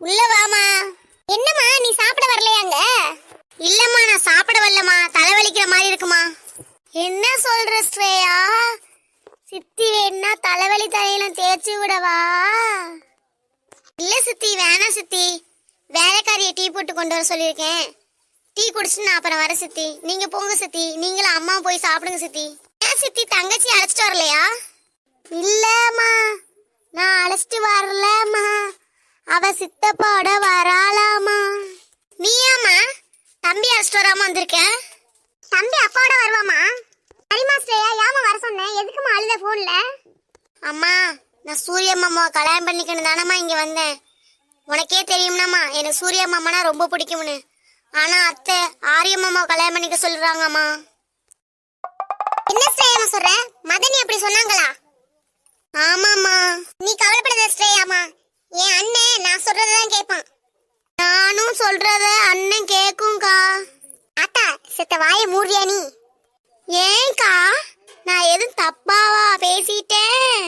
உள்ள வாமா. என்னம்மா நீ சாப்பிட வரலையாங்க? இல்லம்மா நான் சாப்பிட வரலம்மா, தலைவலிக்கிற மாதிரி இருக்குமா. என்ன சொல்ற ஸ்ரேயா? சித்தி வேணா தலைவலி தலையெல்லாம் தேய்ச்சி விடவா? இல்ல சித்தி, வேணாம் சித்தி. வேலைக்காரியை டீ போட்டு கொண்டு வர சொல்லியிருக்கேன். டீ குடிச்சுட்டு நான் அப்புறம் வரேன் சித்தி. நீங்க போங்க சித்தி, நீங்களும் அம்மா போய் சாப்பிடுங்க சித்தி. ஏன் சித்தி, தங்கச்சி அழைச்சிட்டு வரலையா? இல்லம்மா நான் அழைச்சிட்டு வரலம்மா, அவ சித்தப்பாவோட வராளாமா. நீயாமா தம்பி அழைச்சிட்டு வராம வந்திருக்க? தம்பி அப்பாவோட வருவாமா. சரிமா ஸ்ரேயா, ஏமா வர சொன்னேன்? எதுக்குமா அழுத போன்ல? அம்மா நான் சூரிய மாமாவை கல்யாணம் பண்ணிக்கணும் தானம்மா இங்க வந்தேன். உனக்கே தெரியும்னாம்மா எனக்கு சூரிய மாமானா ரொம்ப பிடிக்கும்னு. ஆனா அத்தை ஆரிய மாமாவை கல்யாணம் பண்ணிக்க சொல்றாங்கம்மா. என்ன ஸ்ரேயாமா சொல்ற? மதனி அப்படி சொன்னாங்களா? ஆமாம்மா. நீ கவலைப்படாத ஸ்ரேயாமா, என் அண்ணன் நான் சொல்றதான் கேட்பான். நானும் சொல்றத அண்ணன் கேக்கும்கா. ஆத்தா செத்த வாய மூடியா நீ? ஏன்கா, நான் எதுவும் தப்பாவா பேசிட்டேன்?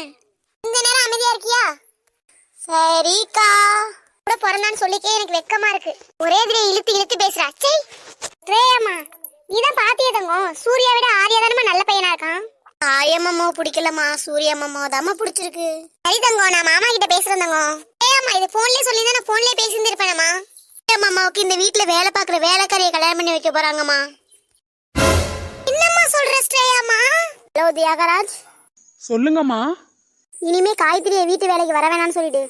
இந்த நேரம் அமைதியா இருக்கியா? சரிக்கா. கூட பிறந்தான்னு சொல்லிக்கே எனக்கு வெக்கமா இருக்கு. ஒரே திரை இழுத்து இழுத்து பேசுறா. சை ஸ்ரேயாமா, நீதான் பாத்தியே தங்கம், சூர்யா விட ஆரியா தானமா நல்ல பையனா இருக்கான். ஆரியம்மாவை பிடிக்கலம்மா, சூர்யா மாமாவை தாம்மா பிடிச்சிருக்கு. சரி தங்கம், நான் மாமா கிட்ட பேசுறேன் தங்கம். ஏம்மா இது போன்லயே சொல்லியிருந்தா நான் போன்லயே பேசியிருந்திருப்பேனம்மா. மாமாவுக்கு இந்த வீட்டுல வேலை பாக்குற வேலைக்காரியை கல்யாணம் பண்ணி வைக்க போறாங்கம்மா. என்னம்மா சொல்ற ஸ்ரேயாமா? ஹலோ தியாகராஜ். சொல்லுங்கம்மா. இனிமே காயத்ரியை வீட்டு வேலைக்கு வர வேணாம்னு சொல்லிடு.